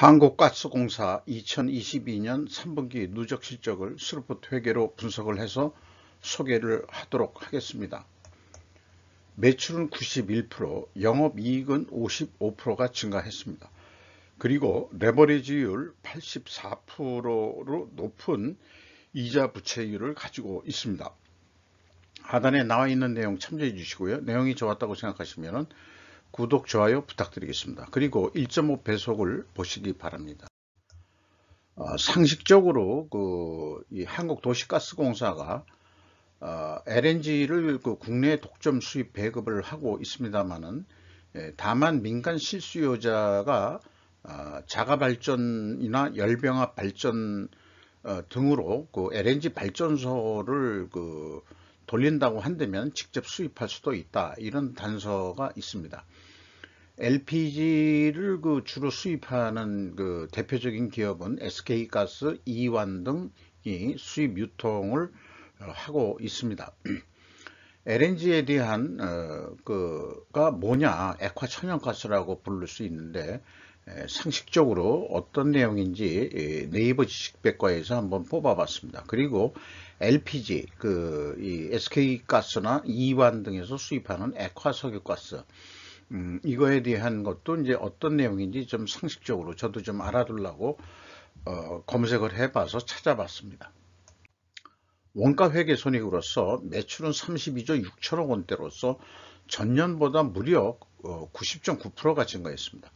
한국가스공사 2022년 3분기 누적 실적을 스루프트 회계로 분석을 해서 소개를 하도록 하겠습니다. 매출은 91%, 영업이익은 55%가 증가했습니다. 그리고 레버리지율 84%로 높은 이자 부채율을 가지고 있습니다. 하단에 나와 있는 내용 참조해 주시고요. 내용이 좋았다고 생각하시면 구독, 좋아요 부탁드리겠습니다. 그리고 1.5배속을 보시기 바랍니다. 상식적으로 이 한국도시가스공사가 LNG를 국내 독점 수입 배급을 하고 있습니다만은, 다만 민간 실수요자가 자가발전이나 열병합 발전 등으로 LNG 발전소를 돌린다고 한다면 직접 수입할 수도 있다, 이런 단서가 있습니다. LPG를 주로 수입하는 대표적인 기업은 SK가스, 이완 등이 수입 유통을 하고 있습니다. LNG에 대한 가 뭐냐, 액화천연가스라고 부를 수 있는데, 상식적으로 어떤 내용인지 네이버 지식백과에서 한번 뽑아봤습니다. 그리고 LPG, 이 SK가스나 이완 등에서 수입하는 액화석유가스, 이거에 대한 것도 이제 어떤 내용인지 좀 상식적으로 저도 좀 알아두려고 검색을 해봐서 찾아봤습니다. 원가회계 손익으로서 매출은 32조 6천억 원대로서 전년보다 무려 90.9%가 증가했습니다.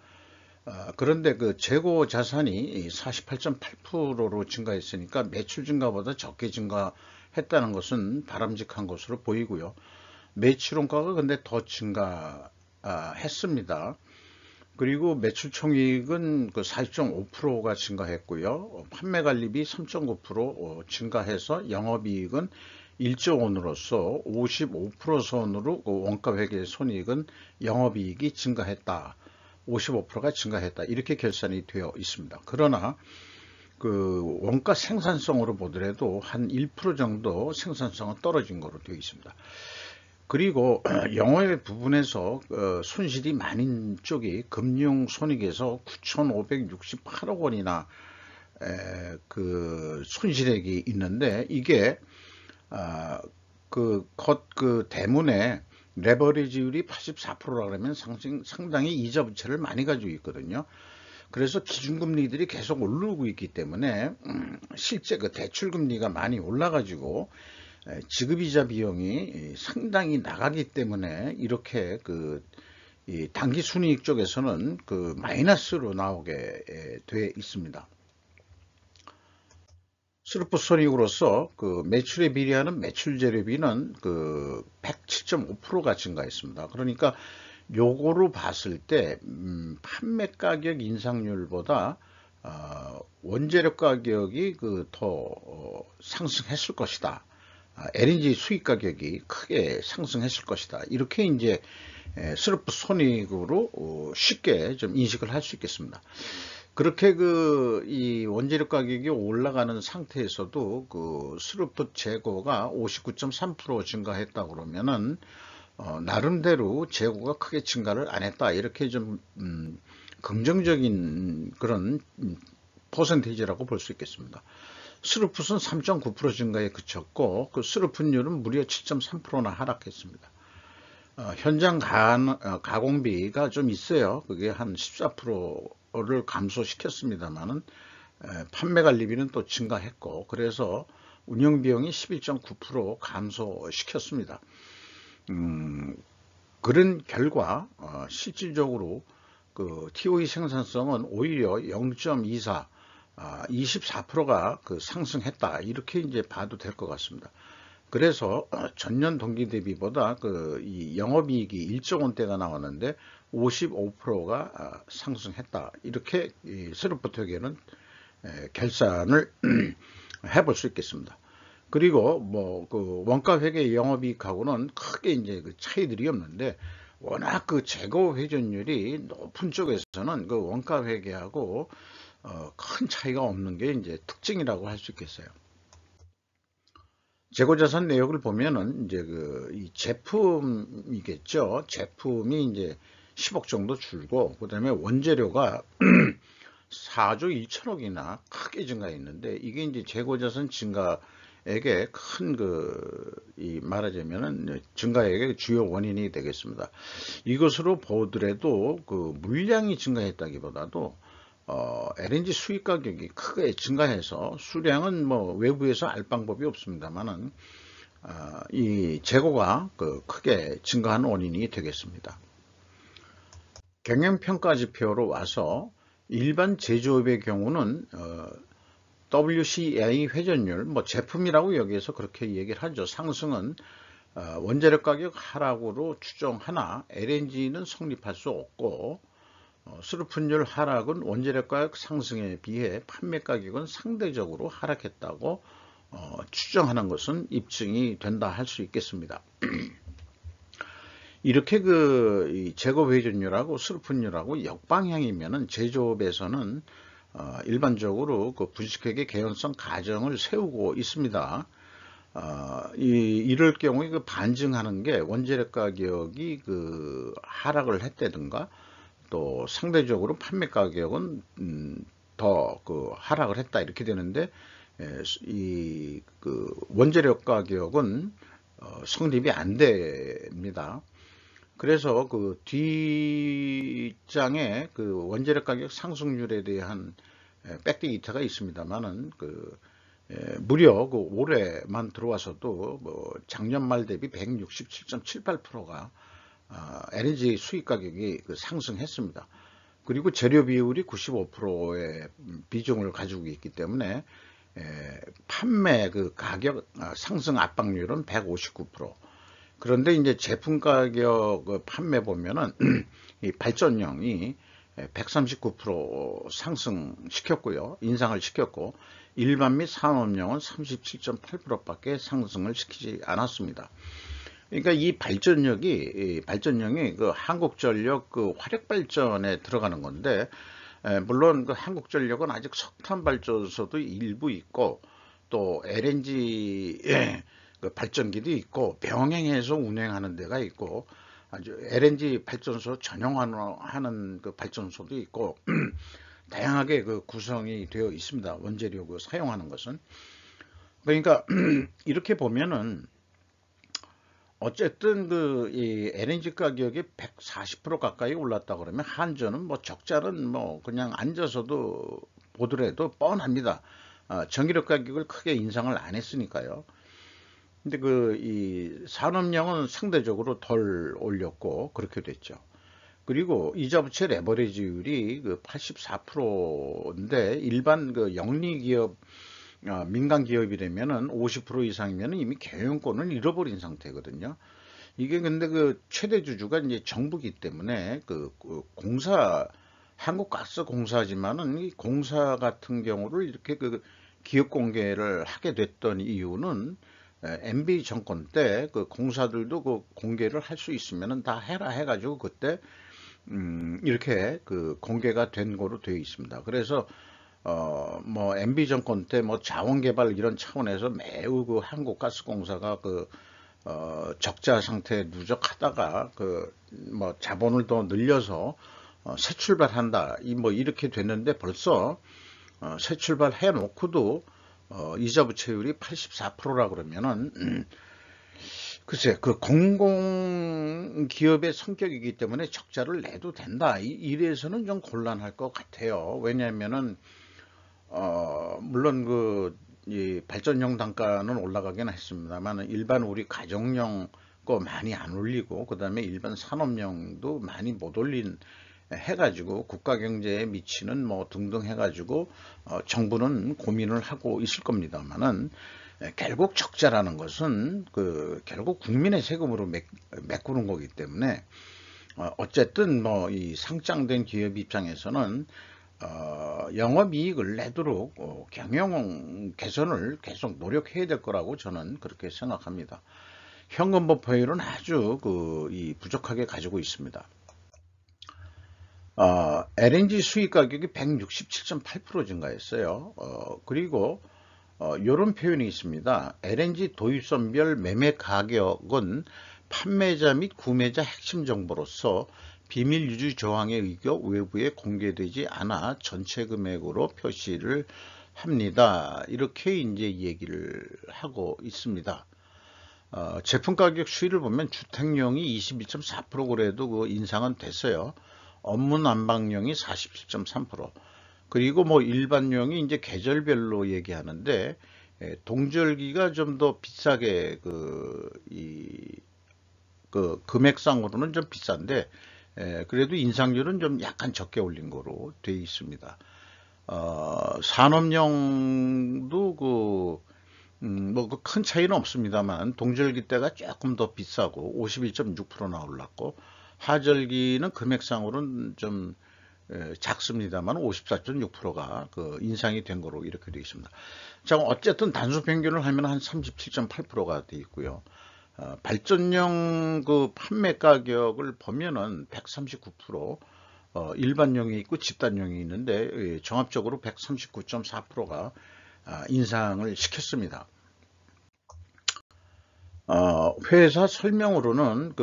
그런데 재고 자산이 48.8%로 증가했으니까 매출 증가보다 적게 증가했다는 것은 바람직한 것으로 보이고요. 매출원가가 근데 더 증가했습니다. 그리고 매출 총이익은 40.5%가 증가했고요. 판매관리비 3.9% 증가해서 영업이익은 1조 원으로서 55% 선으로 원가회계 손익은 영업이익이 증가했다, 55%가 증가했다, 이렇게 결산이 되어 있습니다. 그러나 원가 생산성으로 보더라도 한 1% 정도 생산성은 떨어진 것으로 되어 있습니다. 그리고 영업의 부분에서 손실이 많은 쪽이 금융손익에서 9,568억 원이나 손실액이 있는데, 이게 대문에 레버리지율이 84%라 그러면 상당히 이자 부채를 많이 가지고 있거든요. 그래서 기준금리들이 계속 오르고 있기 때문에 실제 대출금리가 많이 올라가지고 지급이자 비용이 상당히 나가기 때문에 이렇게 이 당기순이익 쪽에서는 마이너스로 나오게 되어 있습니다. 스루프 손익으로서 매출에 비례하는 매출 재료비는 107.5%가 증가했습니다. 그러니까 요거로 봤을 때 판매 가격 인상률보다 원재료 가격이 더 상승했을 것이다, LNG 수입 가격이 크게 상승했을 것이다, 이렇게 이제 스루프 손익으로 쉽게 좀 인식을 할 수 있겠습니다. 그렇게 이 원재료 가격이 올라가는 상태에서도 스루프 재고가 59.3% 증가했다 그러면은 나름대로 재고가 크게 증가를 안 했다, 이렇게 좀 긍정적인 그런 퍼센테이지라고 볼 수 있겠습니다. 스루풋은 3.9% 증가에 그쳤고 스루풋율은 무려 7.3%나 하락했습니다. 현장 가공비가 좀 있어요. 그게 한 14%를 감소시켰습니다만은 판매관리비는 또 증가했고, 그래서 운영비용이 11.9% 감소시켰습니다. 그런 결과 실질적으로 TOE 생산성은 오히려 0.24, 24%가 상승했다, 이렇게 이제 봐도 될 것 같습니다. 그래서 전년 동기 대비보다 이 영업이익이 1조 원대가 나왔는데 55%가 상승했다, 이렇게 스루프트 회계는 결산을 해볼 수 있겠습니다. 그리고 원가 회계 영업이익하고는 크게 이제 차이들이 없는데, 워낙 재고 회전율이 높은 쪽에서는 원가 회계하고 큰 차이가 없는 게 이제 특징이라고 할 수 있겠어요. 재고자산 내역을 보면은 이제 이 제품이겠죠. 제품이 이제 10억 정도 줄고, 그 다음에 원재료가 4조 2천억이나 크게 증가했는데, 이게 이제 재고자산 증가액의 큰 이 말하자면은 증가액의 주요 원인이 되겠습니다. 이것으로 보더라도 그 물량이 증가했다기보다도 LNG 수입 가격이 크게 증가해서, 수량은 뭐 외부에서 알 방법이 없습니다만은 이 재고가 크게 증가한 원인이 되겠습니다. 경영평가지표로 와서 일반 제조업의 경우는 WCI 회전율, 뭐 제품이라고 여기에서 그렇게 얘기를 하죠. 상승은 원자력 가격 하락으로 추정하나 LNG는 성립할 수 없고, 수르픈율 하락은 원자력 가격 상승에 비해 판매 가격은 상대적으로 하락했다고 추정하는 것은 입증이 된다 할 수 있겠습니다. 이렇게 이 제곱 회전율하고 수르픈율하고 역방향이면은 제조업에서는 일반적으로 그 분식회계 개연성 가정을 세우고 있습니다. 이럴 경우에 그 반증하는 게 원자력 가격이 하락을 했다든가, 또 상대적으로 판매 가격은 더 하락을 했다, 이렇게 되는데, 이 원자력 가격은 성립이 안 됩니다. 그래서 뒷장에 원자력 가격 상승률에 대한 백데이터가 있습니다만은, 무려 올해만 들어와서도 작년 말 대비 167.78%가 LNG 수입 가격이 상승했습니다. 그리고 재료 비율이 95%의 비중을 가지고 있기 때문에 판매 가격 상승 압박률은 159%. 그런데 이제 제품 가격 판매 보면은 이 발전용이 139% 상승시켰고요. 인상을 시켰고, 일반 및 산업용은 37.8%밖에 상승을 시키지 않았습니다. 그러니까 이 발전용이 한국전력 화력발전에 들어가는 건데, 물론 한국전력은 아직 석탄발전소도 일부 있고, 또 LNG 발전기도 있고, 병행해서 운행하는 데가 있고, 아주 LNG 발전소 전용하는 발전소도 있고, 다양하게 구성이 되어 있습니다. 원재료 사용하는 것은. 그러니까 이렇게 보면은 어쨌든 이 LNG 가격이 140% 가까이 올랐다 그러면, 한전은 뭐 적자는 뭐 그냥 앉아서도 보더라도 뻔합니다. 전기력 가격을 크게 인상을 안 했으니까요. 근데 이 산업용은 상대적으로 덜 올렸고 그렇게 됐죠. 그리고 이자부채 레버리지율이 84%인데, 일반 영리 기업, 민간 기업이라면은 50% 이상이면 이미 경영권을 잃어버린 상태거든요. 이게 근데 최대 주주가 이제 정부기 때문에 한국가스공사지만은 이 공사 같은 경우를 이렇게 기업 공개를 하게 됐던 이유는, MB 정권 때 공사들도 공개를 할 수 있으면은 다 해라 해가지고 그때 이렇게 공개가 된 거로 되어 있습니다. 그래서 뭐 MB 정권 때 뭐 자원개발 이런 차원에서 매우 한국가스공사가 적자 상태에 누적하다가 뭐 자본을 더 늘려서 새 출발한다, 뭐 이렇게 됐는데, 벌써 새 출발해 놓고도 이자 부채율이 84%라 그러면은, 글쎄, 공공기업의 성격이기 때문에 적자를 내도 된다, 이래서는 좀 곤란할 것 같아요. 왜냐하면은 물론 이 발전용 단가는 올라가긴 했습니다만, 일반 우리 가정용 거 많이 안 올리고, 그 다음에 일반 산업용도 많이 못 올린 해가지고 국가 경제에 미치는 뭐 등등 해가지고 정부는 고민을 하고 있을 겁니다만은, 결국 적자라는 것은 결국 국민의 세금으로 메꾸는 거기 때문에, 어쨌든 뭐 이 상장된 기업 입장에서는 영업이익을 내도록 경영 개선을 계속 노력해야 될 거라고 저는 그렇게 생각합니다. 현금 보유율은 아주 부족하게 가지고 있습니다. LNG 수입 가격이 167.8% 증가했어요. 그리고 이런 표현이 있습니다. LNG 도입선별 매매 가격은 판매자 및 구매자 핵심 정보로서 비밀 유지 조항에 의거 외부에 공개되지 않아 전체 금액으로 표시를 합니다. 이렇게 이제 얘기를 하고 있습니다. 제품 가격 추이를 보면 주택용이 22.4% 그래도 그 인상은 됐어요. 업무 난방용이 47.3%. 그리고 뭐 일반용이 이제 계절별로 얘기하는데 동절기가 좀 더 비싸게 그 금액상으로는 좀 비싼데 그래도 인상률은 좀 약간 적게 올린 거로 되어 있습니다. 산업용도 뭐 그 큰 차이는 없습니다만 동절기 때가 조금 더 비싸고 51.6%나 올랐고 하절기는 금액상으로는 좀 작습니다만 54.6%가 그 인상이 된 거로 이렇게 되어 있습니다. 자, 어쨌든 단수 평균을 하면 한 37.8%가 되어 있고요. 발전용 그 판매 가격을 보면은 139%, 일반용이 있고 집단용이 있는데 종합적으로 139.4%가 인상을 시켰습니다. 회사 설명으로는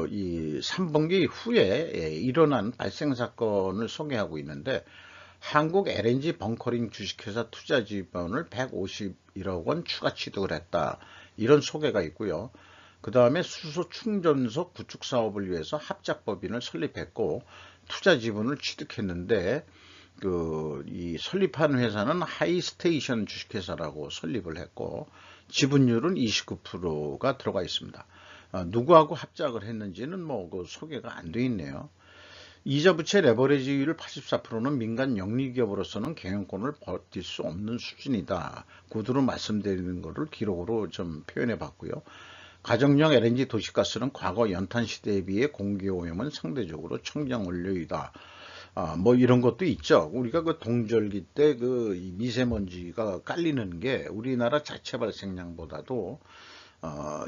이 3분기 후에 일어난 발생 사건을 소개하고 있는데 한국 LNG 벙커링 주식회사 투자 지분을 151억 원 추가 취득을 했다. 이런 소개가 있고요. 그 다음에 수소 충전소 구축 사업을 위해서 합작법인을 설립했고 투자 지분을 취득했는데 이 설립한 회사는 하이스테이션 주식회사라고 설립을 했고 지분율은 29%가 들어가 있습니다. 누구하고 합작을 했는지는 뭐 그 소개가 안 돼 있네요. 이자 부채 레버리지율 84%는 민간 영리기업으로서는 경영권을 버틸 수 없는 수준이다. 구두로 말씀드리는 것을 기록으로 좀 표현해 봤고요. 가정용 LNG 도시가스는 과거 연탄 시대에 비해 공기 오염은 상대적으로 청정 원료이다. 뭐 이런 것도 있죠. 우리가 그 동절기 때 그 미세먼지가 깔리는 게 우리나라 자체 발생량보다도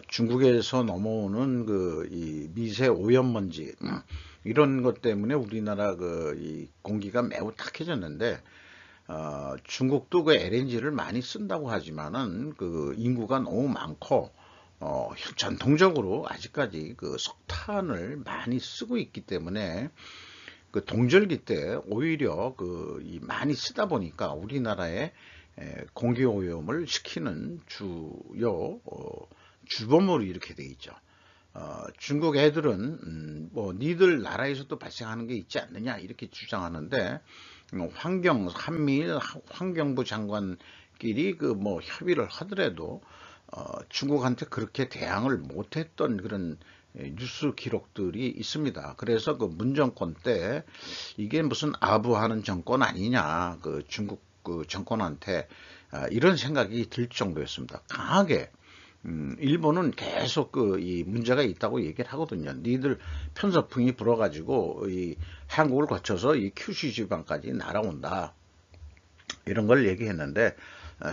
중국에서 넘어오는 이 미세 오염먼지 이런 것 때문에 우리나라 이 공기가 매우 탁해졌는데 중국도 그 LNG를 많이 쓴다고 하지만은 그 인구가 너무 많고 전통적으로 아직까지 그 석탄을 많이 쓰고 있기 때문에 그 동절기 때 오히려 많이 쓰다 보니까 우리나라에 공기 오염을 시키는 주요 주범으로 이렇게 돼 있죠. 중국 애들은 뭐 니들 나라에서도 발생하는 게 있지 않느냐 이렇게 주장하는데 한미일 환경부 장관끼리 뭐 협의를 하더라도 중국한테 그렇게 대항을 못했던 그런 뉴스 기록들이 있습니다. 그래서 그 문정권 때 이게 무슨 아부하는 정권 아니냐, 그 중국 그 정권한테 이런 생각이 들 정도였습니다. 강하게 일본은 계속 이 문제가 있다고 얘기를 하거든요. 니들 편서풍이 불어가지고 이 한국을 거쳐서 이 큐슈 지방까지 날아온다. 이런 걸 얘기했는데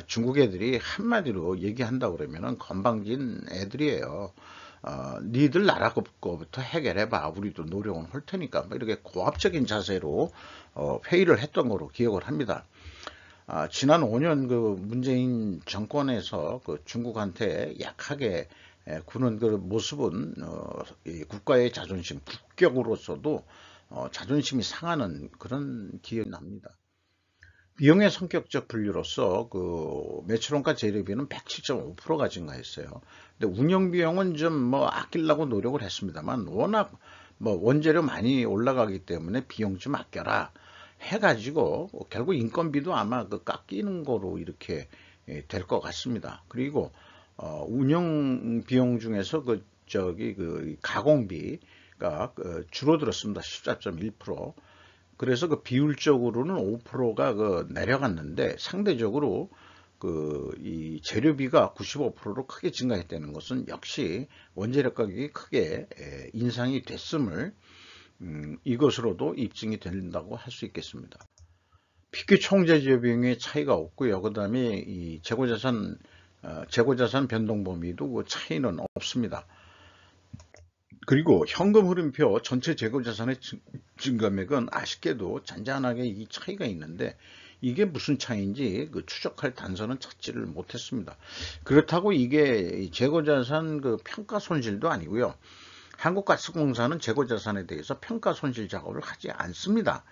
중국 애들이 한마디로 얘기한다 그러면은 건방진 애들이에요. 니들 나라 거부터 해결해봐. 우리도 노력은 할 테니까. 뭐 이렇게 고압적인 자세로 회의를 했던 거로 기억을 합니다. 지난 5년 그 문재인 정권에서 그 중국한테 약하게 구는 그 모습은 이 국가의 자존심, 국격으로서도 자존심이 상하는 그런 기억이 납니다. 비용의 성격적 분류로서 그 매출원가 재료비는 107.5%가 증가했어요. 근데 운영 비용은 좀 뭐 아끼려고 노력을 했습니다만 워낙 뭐 원재료 많이 올라가기 때문에 비용 좀 아껴라 해가지고 결국 인건비도 아마 그 깎이는 거로 이렇게 될 것 같습니다. 그리고 운영 비용 중에서 그 가공비가 줄어들었습니다. 14.1%. 그래서 그 비율적으로는 5%가 내려갔는데 상대적으로 이 재료비가 95%로 크게 증가했다는 것은 역시 원재료 가격이 크게 인상이 됐음을 이것으로도 입증이 된다고 할 수 있겠습니다. PQ 총재료 비용의 차이가 없고요. 그 다음에 이 재고자산 변동 범위도 그 차이는 없습니다. 그리고 현금 흐름표 전체 재고자산의 증감액은 아쉽게도 잔잔하게 이 차이가 있는데 이게 무슨 차이인지 추적할 단서는 찾지를 못했습니다. 그렇다고 이게 재고자산 평가 손실도 아니고요. 한국가스공사는 재고자산에 대해서 평가 손실 작업을 하지 않습니다.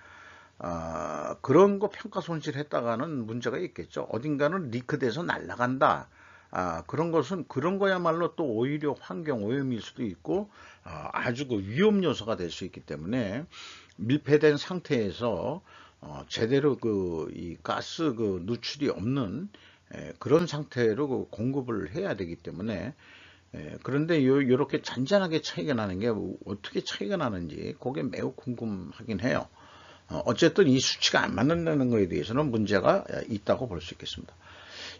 그런 거 평가 손실했다가는 문제가 있겠죠. 어딘가는 리크돼서 날아간다. 그런 것은 그런 거야말로 또 오히려 환경 오염일 수도 있고 아주 그 위험 요소가 될 수 있기 때문에 밀폐된 상태에서 제대로 이 가스 누출이 없는 그런 상태로 공급을 해야 되기 때문에 그런데 요렇게 잔잔하게 차이가 나는 게 어떻게 차이가 나는지 그게 매우 궁금하긴 해요. 어쨌든 이 수치가 안 맞는다는 것에 대해서는 문제가 있다고 볼 수 있겠습니다.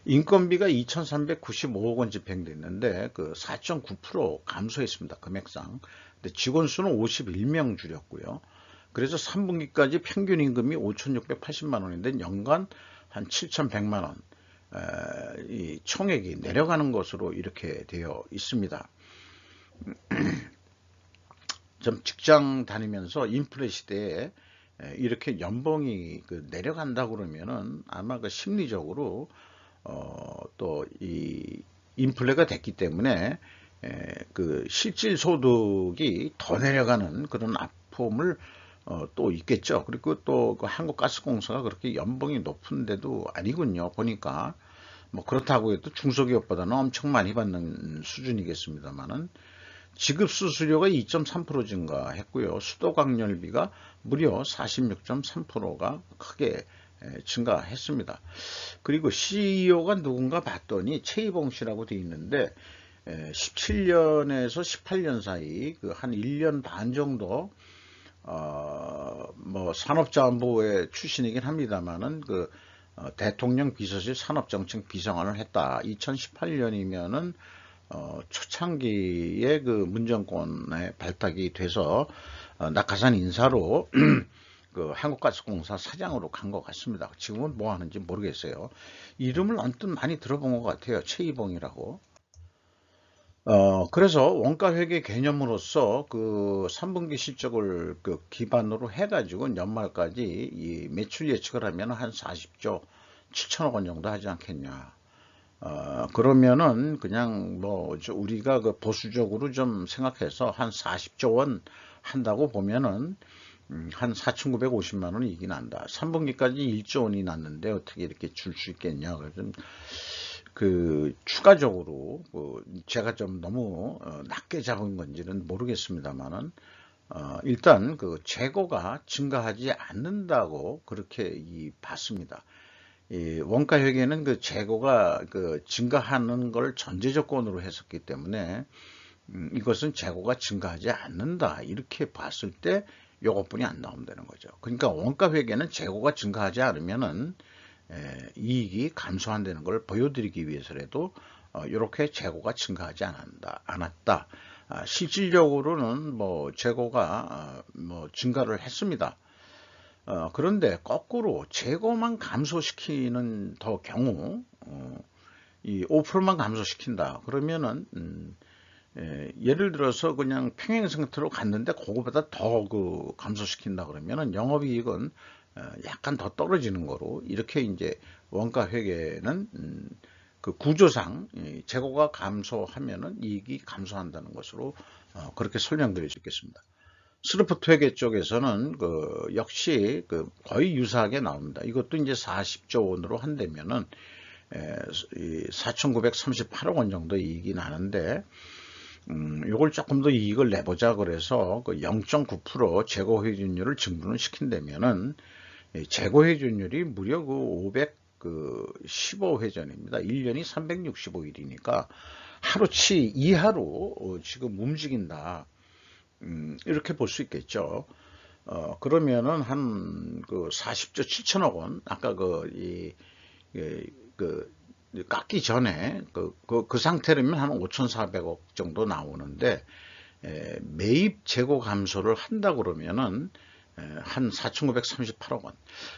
인건비가 2,395억 원 집행됐는데 그 4.9% 감소했습니다. 금액상. 근데 직원 수는 51명 줄였고요. 그래서 3분기까지 평균 임금이 5,680만 원인데 연간 한 7,100만 원. 이 총액이 내려가는 것으로 이렇게 되어 있습니다. 좀 직장 다니면서 인플레 시대에 이렇게 연봉이 내려간다 그러면은 아마 심리적으로 또 이 인플레가 됐기 때문에 실질 소득이 더 내려가는 그런 아픔을 또 있겠죠. 그리고 또 한국가스공사가 그렇게 연봉이 높은데도 아니군요. 보니까 뭐 그렇다고 해도 중소기업보다는 엄청 많이 받는 수준이겠습니다만은 지급 수수료가 2.3% 증가했고요. 수도광열비가 무려 46.3%가 크게 증가했습니다. 그리고 CEO가 누군가 봤더니 최이봉 씨라고 되어 있는데 17년에서 18년 사이 한 1년 반 정도 뭐 산업자원부의 출신이긴 합니다만은 대통령 비서실 산업정책 비서관을 했다. 2018년이면은 초창기에 문정권에 발탁이 돼서 낙하산 인사로 한국가스공사 사장으로 간 것 같습니다. 지금은 뭐 하는지 모르겠어요. 이름을 언뜻 많이 들어본 것 같아요. 최이봉이라고. 그래서 원가회계 개념으로서 3분기 실적을 기반으로 해가지고 연말까지 이 매출 예측을 하면 한 40조 7천억 원 정도 하지 않겠냐. 그러면은 그냥 뭐 우리가 보수적으로 좀 생각해서 한 40조 원 한다고 보면은 한 4,950만 원이 난다. 3분기까지 1조 원이 났는데 어떻게 이렇게 줄 수 있겠냐. 그래서 추가적으로 제가 좀 너무 낮게 잡은 건지는 모르겠습니다만은 일단 재고가 증가하지 않는다고 그렇게 봤습니다. 이 원가 회계는 재고가 증가하는 걸 전제 조건으로 했었기 때문에 이것은 재고가 증가하지 않는다 이렇게 봤을 때 요것뿐이 안 나오면 되는 거죠. 그러니까 원가 회계는 재고가 증가하지 않으면은 이익이 감소한다는 걸 보여드리기 위해서라도 이렇게 재고가 증가하지 않았다. 실질적으로는 뭐 재고가 뭐 증가를 했습니다. 그런데 거꾸로 재고만 감소시키는 더 경우 이 5%만 감소시킨다. 그러면은 예를 들어서 그냥 평행 상태로 갔는데 그거보다 더 감소시킨다 그러면은 영업이익은 약간 더 떨어지는 거로 이렇게 이제 원가 회계는 구조상 재고가 감소하면은 이익이 감소한다는 것으로 그렇게 설명드릴 수 있겠습니다. 스루프트 회계 쪽에서는 역시 거의 유사하게 나옵니다. 이것도 이제 40조 원으로 한다면은 4,938억 원 정도 이익이 나는데 요걸 조금 더 이익을 내보자 그래서 0.9% 재고 회전율을 증분을 시킨다면은 재고 회전율이 무려 515회전입니다. 1년이 365일이니까 하루치 이하로 지금 움직인다. 이렇게 볼 수 있겠죠. 그러면은 한 40조 7천억 원, 아까 깎기 전에 그 상태라면 한 5,400억 정도 나오는데 매입 재고 감소를 한다 그러면은 한 4,938억 원.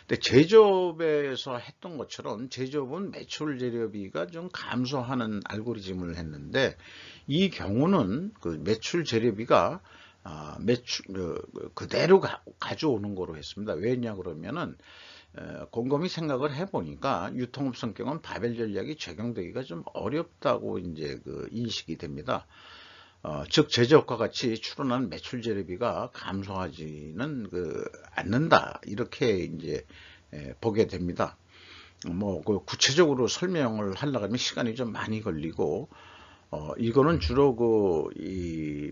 근데 제조업에서 했던 것처럼 제조업은 매출 재료비가 좀 감소하는 알고리즘을 했는데 이 경우는 매출 재료비가 매출 그대로 가져오는 거로 했습니다. 왜냐 그러면은 곰곰이 생각을 해보니까 유통업 성격은 바벨 전략이 적용되기가 좀 어렵다고 이제 인식이 됩니다. 즉 제재업과 같이 추론한 매출 재료비가 감소하지는 않는다 이렇게 이제 보게 됩니다. 뭐 구체적으로 설명을 하려고 하면 시간이 좀 많이 걸리고 이거는 주로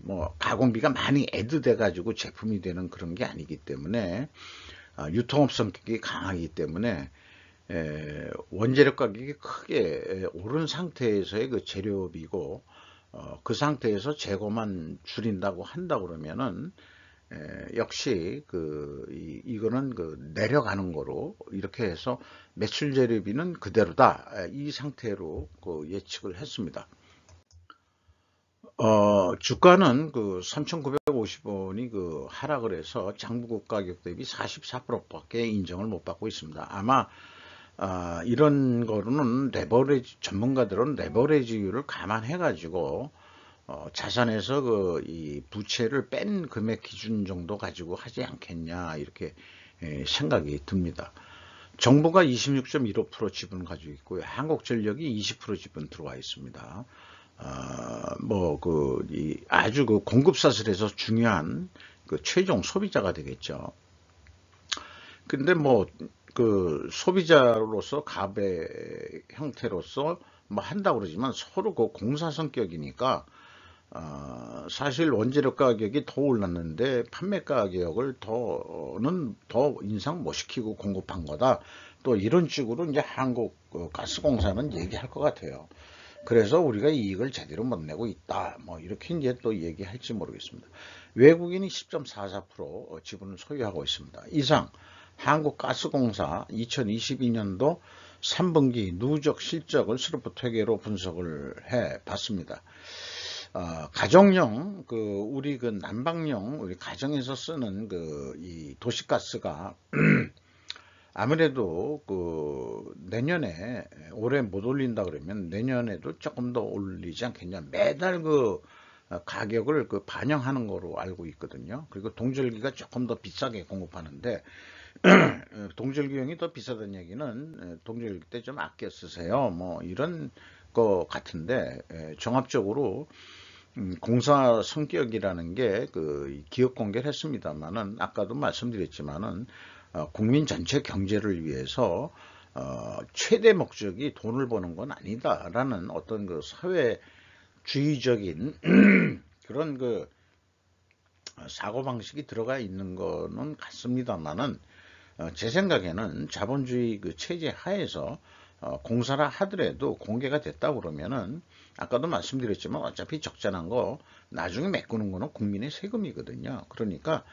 뭐 가공비가 많이 애드돼 가지고 제품이 되는 그런 게 아니기 때문에 유통업 성격이 강하기 때문에 원재료 가격이 크게 오른 상태에서의 그 재료비고 그 상태에서 재고만 줄인다고 한다 그러면은 역시 이거는 내려가는 거로 이렇게 해서 매출 재료비는 그대로다 이 상태로 예측을 했습니다. 주가는 3,950원이 하락을 해서 장부국 가격 대비 44%밖에 인정을 못 받고 있습니다. 아마 이런 거는 레버리지, 전문가들은 레버리지율을 감안해 가지고 자산에서 이 부채를 뺀 금액 기준 정도 가지고 하지 않겠냐 이렇게 생각이 듭니다. 정부가 26.15% 지분 가지고 있고요. 한국전력이 20% 지분 들어와 있습니다. 아주 공급사슬에서 중요한 최종 소비자가 되겠죠. 근데 소비자로서 갑의 형태로서 한다고 그러지만 서로 공사 성격이니까 사실 원재료 가격이 더 올랐는데 판매 가격을 더 인상 못 시키고 공급한 거다. 또 이런 식으로 이제 한국가스공사는 얘기할 것 같아요. 그래서 우리가 이익을 제대로 못 내고 있다. 뭐 이렇게 이제 또 얘기할지 모르겠습니다. 외국인이 10.44% 지분을 소유하고 있습니다. 이상 한국가스공사 2022년도 3분기 누적 실적을 스로프트회계로 분석을 해 봤습니다. 가정용 우리 난방용 우리 가정에서 쓰는 이 도시가스가 아무래도 내년에 올해 못 올린다 그러면 내년에도 조금 더 올리지 않겠냐. 매달 가격을 반영하는 거로 알고 있거든요. 그리고 동절기가 조금 더 비싸게 공급하는데 동절기용이 더 비싸다는 얘기는 동절기 때 좀 아껴 쓰세요. 뭐 이런 거 같은데 종합적으로 공사 성격이라는 게 기업 공개를 했습니다만은 아까도 말씀드렸지만은 국민 전체 경제를 위해서 최대 목적이 돈을 버는 건 아니다라는 어떤 사회주의적인 그런 사고방식이 들어가 있는 거는 같습니다만은 제 생각에는 자본주의 체제 하에서 공사라 하더라도 공개가 됐다 그러면은 아까도 말씀드렸지만 어차피 적자난 거 나중에 메꾸는 거는 국민의 세금이거든요. 그러니까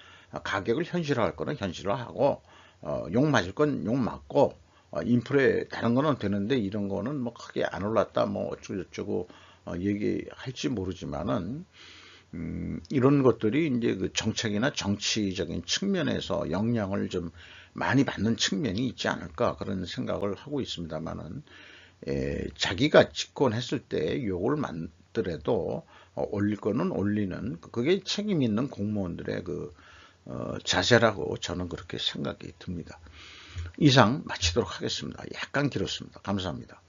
가격을 현실화할 거는 현실화하고 욕 맞을 건 욕 맞고 인플레 다른 거는 되는데 이런 거는 뭐 크게 안 올랐다 뭐 어쩌고저쩌고 얘기할지 모르지만은 이런 것들이 이제 정책이나 정치적인 측면에서 영향을 좀 많이 받는 측면이 있지 않을까 그런 생각을 하고 있습니다만은 자기가 집권했을 때 욕을 맞더라도 올릴 거는 올리는 그게 책임 있는 공무원들의 자세라고 저는 그렇게 생각이 듭니다. 이상 마치도록 하겠습니다. 약간 길었습니다. 감사합니다.